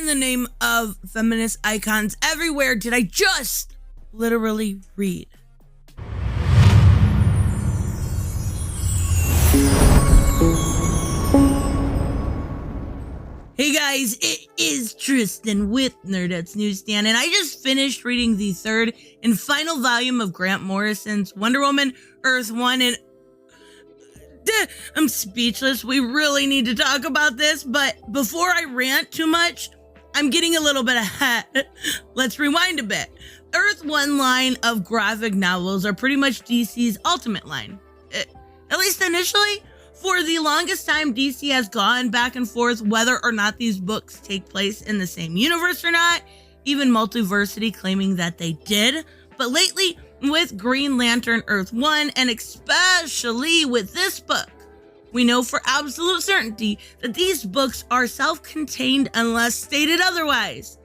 the name of feminist icons everywhere did I just literally read? Hey guys, it is Tristan with Nerdettes Newsstand, and I just finished reading the third and final volume of Grant Morrison's Wonder Woman Earth 1, and I'm speechless. We really need to talk about this, but before I rant too much, I'm getting a little bit ahead. Let's rewind a bit. Earth 1 line of graphic novels are pretty much DC's ultimate line. At least initially. For the longest time, DC has gone back and forth whether or not these books take place in the same universe or not, even Multiversity claiming that they did. But lately, with Green Lantern Earth 1, and especially with this book, we know for absolute certainty that these books are self-contained unless stated otherwise.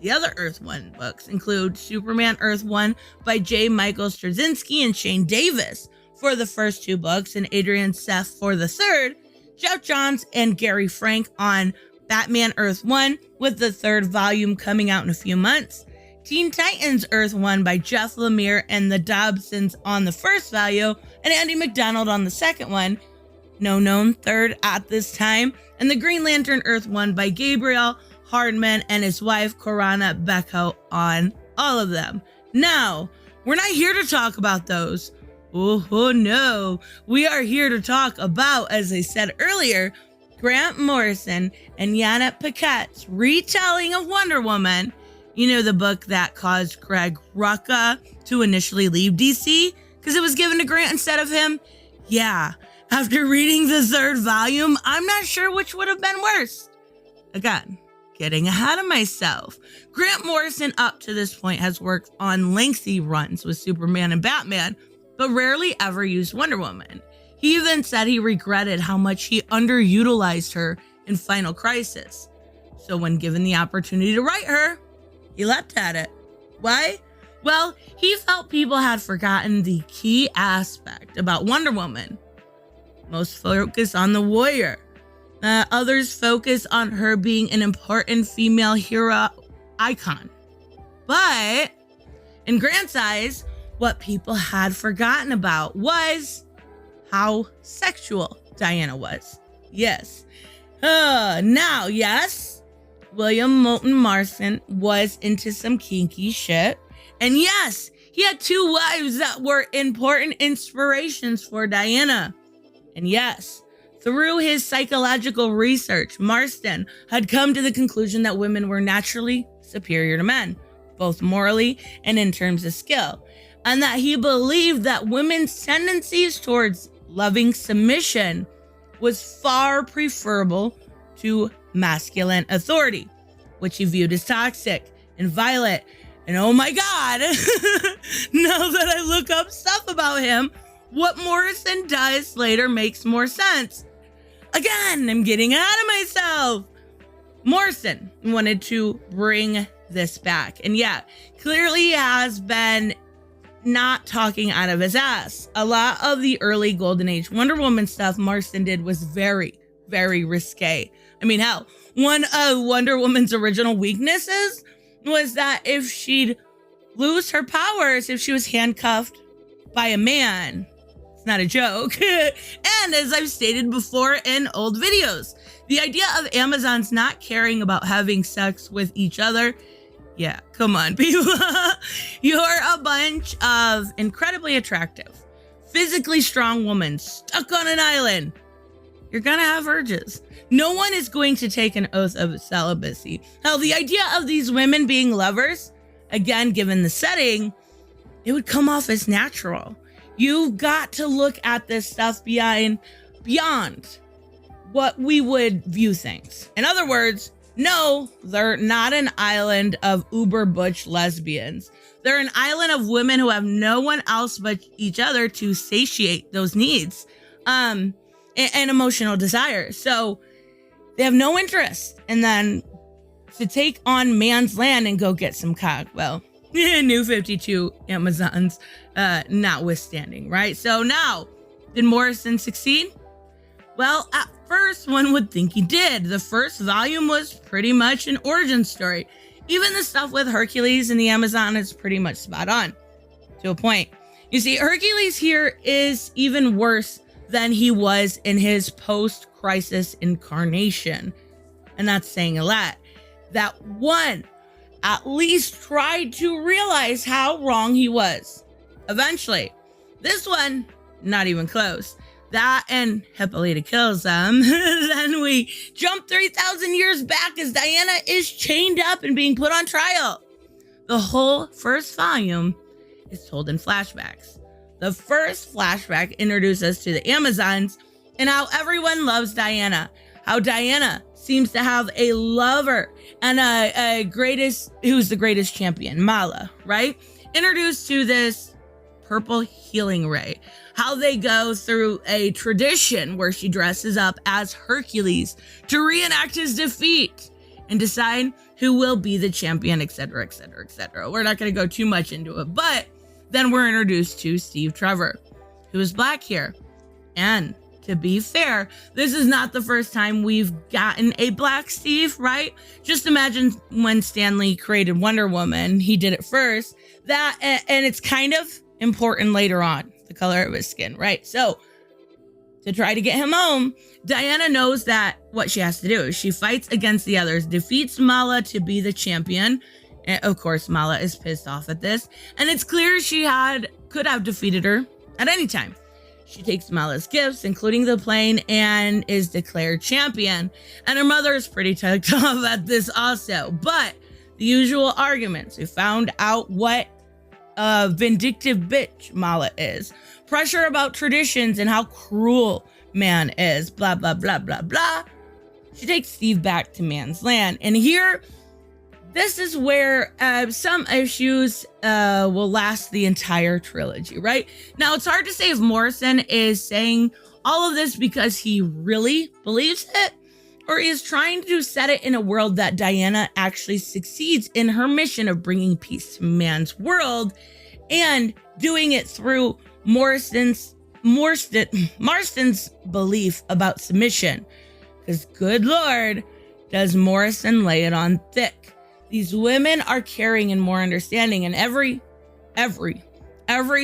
The other Earth 1 books include Superman Earth 1 by J. Michael Straczynski and Shane Davis for the first two books, and Adrian Seff for the third, Jeff Johns and Gary Frank on Batman Earth 1, with the third volume coming out in a few months, Teen Titans Earth 1 by Jeff Lemire and the Dobsons on the first volume, and Andy McDonald on the second one, no known third at this time, and the Green Lantern Earth 1 by Gabriel Hardman and his wife Corana Becco on all of them. Now, we're not here to talk about those. Oh no, we are here to talk about, as I said earlier, Grant Morrison and Yanick Paquette's retelling of Wonder Woman. You know, the book that caused Greg Rucka to initially leave DC because it was given to Grant instead of him? Yeah, after reading the third volume, I'm not sure which would have been worse. Again, getting ahead of myself. Grant Morrison up to this point has worked on lengthy runs with Superman and Batman, but rarely ever used Wonder Woman. He even said he regretted how much he underutilized her in Final Crisis. So when given the opportunity to write her, he leapt at it. Why? Well, he felt people had forgotten the key aspect about Wonder Woman. Most focus on the warrior. Others focus on her being an important female hero icon. But in Grant's eyes, what people had forgotten about was how sexual Diana was. Yes. Now, yes, William Moulton Marston was into some kinky shit. And yes, he had two wives that were important inspirations for Diana. And yes, through his psychological research, Marston had come to the conclusion that women were naturally superior to men, both morally and in terms of skill. And that he believed that women's tendencies towards loving submission was far preferable to masculine authority, which he viewed as toxic and violent. And oh my God, now that I look up stuff about him, what Morrison does later makes more sense. Again, I'm getting ahead of myself. Morrison wanted to bring this back. And yeah, clearly has been not talking out of his ass. A lot of the early Golden Age Wonder Woman stuff Marston did was very, very risque. I mean, hell, one of Wonder Woman's original weaknesses was that if she'd lose her powers if she was handcuffed by a man. It's not a joke. And as I've stated before in old videos, the idea of Amazons not caring about having sex with each other, yeah, come on, people. You're a bunch of incredibly attractive, physically strong women stuck on an island. You're gonna have urges. No one is going to take an oath of celibacy. Hell, the idea of these women being lovers, again, given the setting, it would come off as natural. You've got to look at this stuff beyond what we would view things. In other words, no, they're not an island of uber butch lesbians. They're an island of women who have no one else but each other to satiate those needs and emotional desires. So they have no interest. And then to take on man's land and go get some cock, well, New 52 Amazons notwithstanding, right? So now, did Morrison succeed? Well, at first, one would think he did. The first volume was pretty much an origin story. Even the stuff with Hercules and the Amazon is pretty much spot on, to a point. You see, Hercules here is even worse than he was in his post-crisis incarnation. And that's saying a lot. That one at least tried to realize how wrong he was. Eventually. This one, not even close. That and Hippolyta kills them. Then we jump 3,000 years back as Diana is chained up and being put on trial. The whole first volume is told in flashbacks. The first flashback introduces us to the Amazons and how everyone loves Diana. How Diana seems to have a lover and who's the greatest champion, Mala, right? Introduced to this purple healing ray. How they go through a tradition where she dresses up as Hercules to reenact his defeat and decide who will be the champion, etc., etc., etc. We're not going to go too much into it, but then we're introduced to Steve Trevor, who is black here. And to be fair, this is not the first time we've gotten a black Steve, right? Just imagine when Stan Lee created Wonder Woman, he did it first. And it's kind of important later on, the color of his skin, right? So to try to get him home, Diana knows that what she has to do is she fights against the others, defeats Mala to be the champion. And of course, Mala is pissed off at this. And it's clear she could have defeated her at any time. She takes Mala's gifts, including the plane, and is declared champion. And her mother is pretty ticked off at this also. But the usual arguments, we found out what a vindictive bitch Mala is. Pressure about traditions and how cruel man is. Blah, blah, blah, blah, blah. She takes Steve back to man's land. And here, this is where some issues will last the entire trilogy, right? Now, it's hard to say if Morrison is saying all of this because he really believes it, or he is trying to set it in a world that Diana actually succeeds in her mission of bringing peace to man's world and doing it through Marston's belief about submission. Because good Lord, does Morrison lay it on thick. These women are caring and more understanding, and every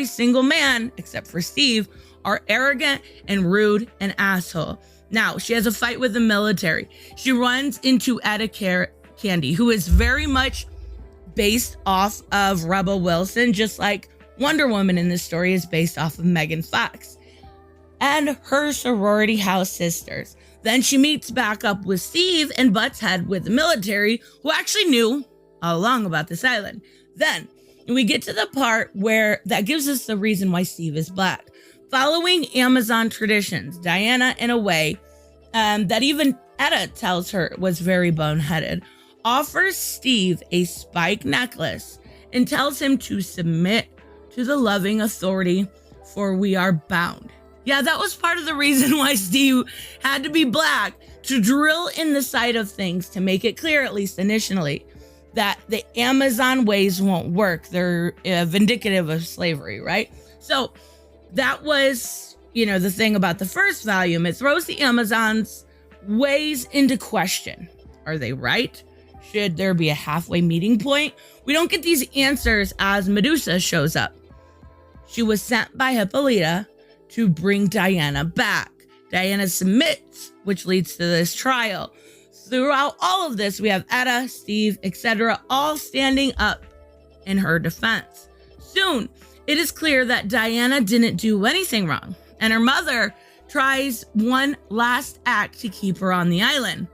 single man, except for Steve, are arrogant and rude and asshole. Now, she has a fight with the military. She runs into Etta Candy, who is very much based off of Rebel Wilson, just like Wonder Woman in this story is based off of Megan Fox and her sorority house sisters. Then she meets back up with Steve and butts head with the military, who actually knew all along about this island. Then we get to the part where that gives us the reason why Steve is black. Following Amazon traditions, Diana, in a way that even Etta tells her was very boneheaded, offers Steve a spike necklace and tells him to submit to the loving authority, for we are bound. Yeah, that was part of the reason why Steve had to be black, to drill in the side of things, to make it clear, at least initially, that the Amazon ways won't work. They're vindicative of slavery, right? So that was, the thing about the first volume. It throws the Amazons' ways into question. Are they right? Should there be a halfway meeting point? We don't get these answers as Medusa shows up. She was sent by Hippolyta to bring Diana back. Diana submits, which leads to this trial. Throughout all of this, we have Etta, Steve, etc., all standing up in her defense. Soon, it is clear that Diana didn't do anything wrong, and her mother tries one last act to keep her on the island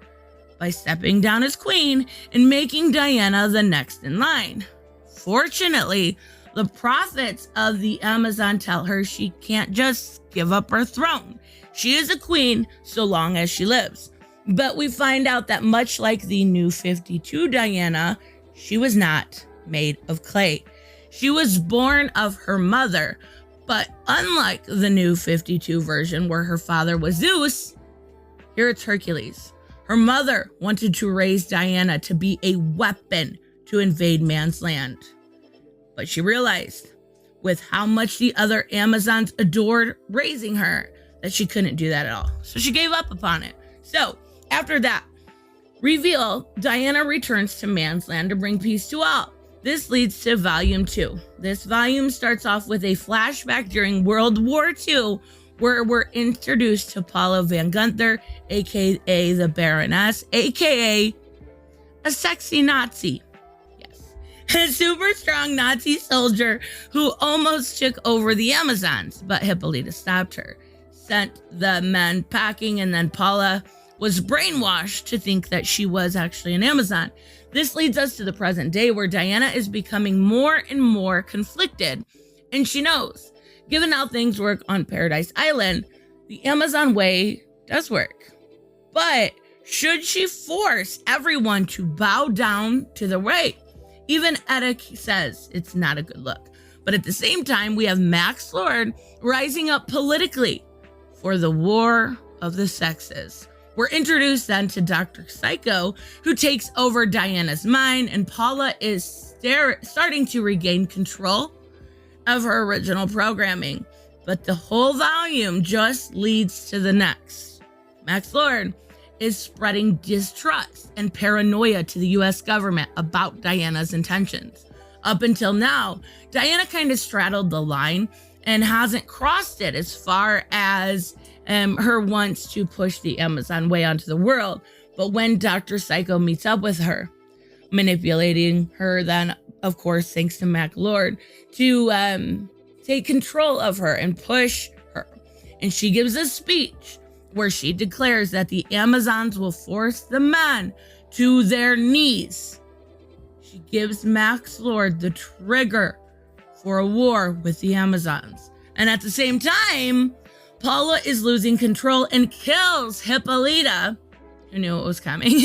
by stepping down as queen and making Diana the next in line. Fortunately, the prophets of the Amazon tell her she can't just give up her throne. She is a queen so long as she lives. But we find out that much like the New 52 Diana, she was not made of clay. She was born of her mother, but unlike the New 52 version where her father was Zeus, here it's Hercules. Her mother wanted to raise Diana to be a weapon to invade man's land. But she realized, with how much the other Amazons adored raising her, that she couldn't do that at all. So she gave up upon it. So after that reveal, Diana returns to Man's Land to bring peace to all. This leads to volume 2. This volume starts off with a flashback during World War II, where we're introduced to Paula Van Gunther, aka the Baroness, aka a sexy Nazi. Yes. A super strong Nazi soldier who almost took over the Amazons, but Hippolyta stopped her, sent the men packing, and then Paula was brainwashed to think that she was actually an Amazon. This leads us to the present day, where Diana is becoming more and more conflicted, and she knows, given how things work on Paradise Island, the Amazon way does work. But should she force everyone to bow down to the way? Even Etta says it's not a good look. But at the same time, we have Max Lord rising up politically for the war of the sexes. We're introduced then to Dr. Psycho, who takes over Diana's mind, and Paula is starting to regain control of her original programming. But the whole volume just leads to the next. Max Lord is spreading distrust and paranoia to the US government about Diana's intentions. Up until now, Diana kind of straddled the line and hasn't crossed it as far as her wants to push the Amazon way onto the world. But when Dr. Psycho meets up with her, manipulating her then, of course, thanks to Mac Lord, to take control of her and push her. And she gives a speech where she declares that the Amazons will force the men to their knees. She gives Max Lord the trigger for a war with the Amazons. And at the same time, Paula is losing control and kills Hippolyta, who knew it was coming,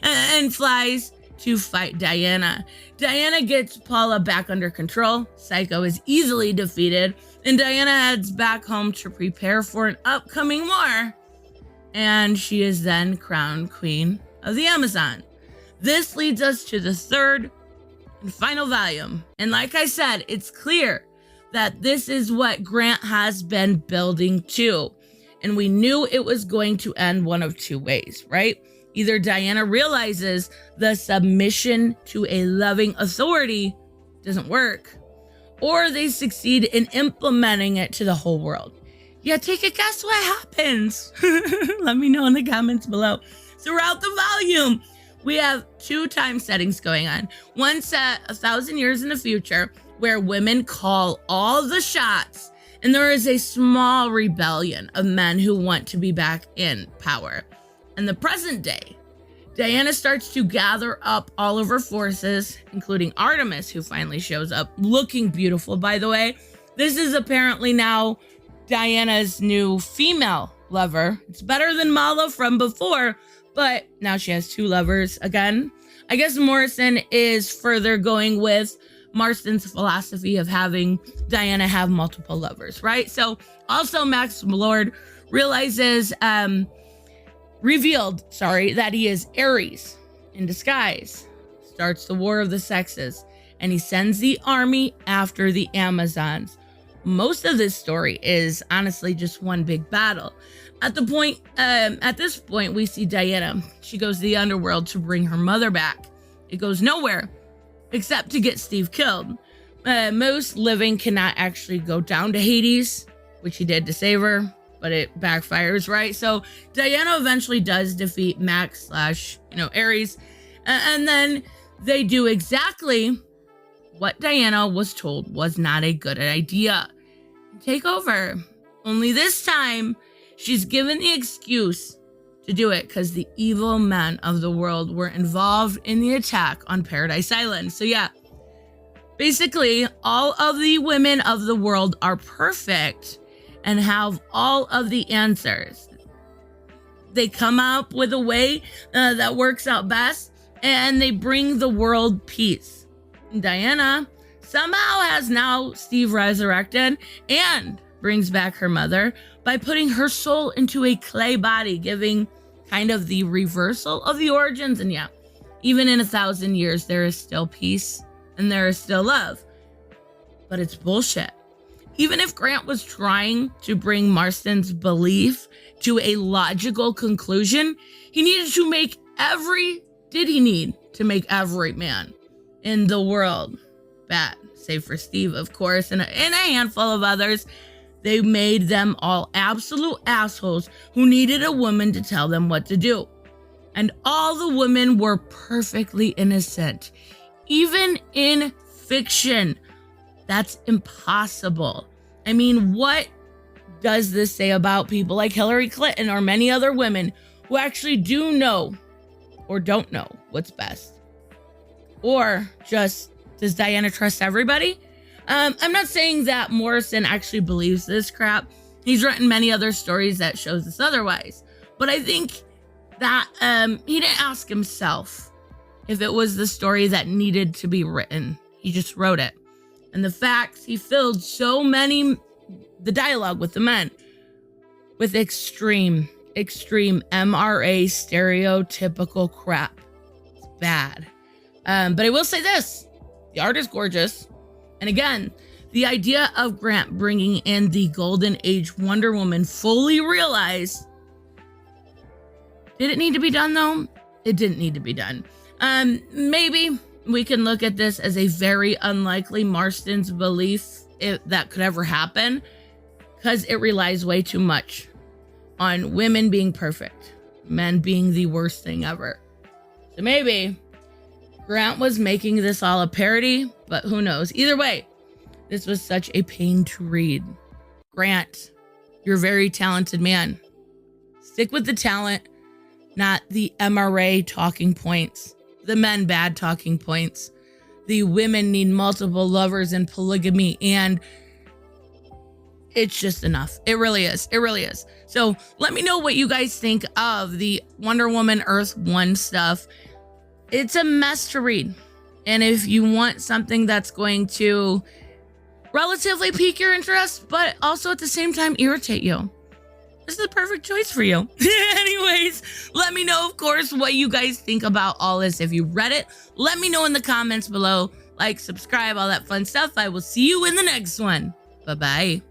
and flies to fight Diana. Diana gets Paula back under control. Psycho is easily defeated, and Diana heads back home to prepare for an upcoming war. And she is then crowned Queen of the Amazon. This leads us to the third and final volume. And like I said, it's clear that this is what Grant has been building to. And we knew it was going to end one of two ways, right? Either Diana realizes the submission to a loving authority doesn't work, or they succeed in implementing it to the whole world. Yeah, take a guess what happens. Let me know in the comments below. Throughout the volume, we have 2 time settings going on. One set 1,000 years in the future, where women call all the shots, and there is a small rebellion of men who want to be back in power. In the present day, Diana starts to gather up all of her forces, including Artemis, who finally shows up, looking beautiful, by the way. This is apparently now Diana's new female lover. It's better than Mala from before, but now she has 2 lovers again. I guess Morrison is further going with Marston's philosophy of having Diana have multiple lovers, right? So also Max Lord realizes, revealed that he is Ares in disguise, starts the war of the sexes, and he sends the army after the Amazons. Most of this story is honestly just one big battle. At this point, we see Diana. She goes to the underworld to bring her mother back. It goes nowhere except to get Steve killed. Most living cannot actually go down to Hades, which he did to save her, but it backfires, right? So Diana eventually does defeat Max / Ares, and then they do exactly what Diana was told was not a good idea. Take over. Only this time, she's given the excuse to do it because the evil men of the world were involved in the attack on Paradise Island. So yeah, basically all of the women of the world are perfect and have all of the answers. They come up with a way that works out best, and they bring the world peace. Diana somehow has now Steve resurrected and brings back her mother by putting her soul into a clay body, giving kind of the reversal of the origins. And yeah, even in 1,000 years, there is still peace and there is still love, but it's bullshit. Even if Grant was trying to bring Marston's belief to a logical conclusion, he needed to make every man in the world bad, save for Steve, of course, and a handful of others. They made them all absolute assholes who needed a woman to tell them what to do. And all the women were perfectly innocent. Even in fiction, that's impossible. I mean, what does this say about people like Hillary Clinton or many other women who actually do know or don't know what's best? Or just, does Diana trust everybody? I'm not saying that Morrison actually believes this crap. He's written many other stories that shows us otherwise. But I think that he didn't ask himself if it was the story that needed to be written. He just wrote it. And the facts, he filled the dialogue with the men with extreme MRA stereotypical crap. It's bad. But I will say this, the art is gorgeous. And again, the idea of Grant bringing in the Golden Age Wonder Woman fully realized. Did it need to be done though? It didn't need to be done. Maybe we can look at this as a very unlikely Marston's belief if that could ever happen, because it relies way too much on women being perfect, men being the worst thing ever. So maybe Grant was making this all a parody, but who knows? Either way, this was such a pain to read. Grant, you're a very talented man. Stick with the talent, not the MRA talking points, the men bad talking points. The women need multiple lovers and polygamy, and it's just enough. It really is. It really is. So let me know what you guys think of the Wonder Woman Earth 1 stuff. It's a mess to read. And if you want something that's going to relatively pique your interest, but also at the same time irritate you, this is the perfect choice for you. Anyways, let me know, of course, what you guys think about all this. If you read it, let me know in the comments below. Like, subscribe, all that fun stuff. I will see you in the next one. Bye-bye.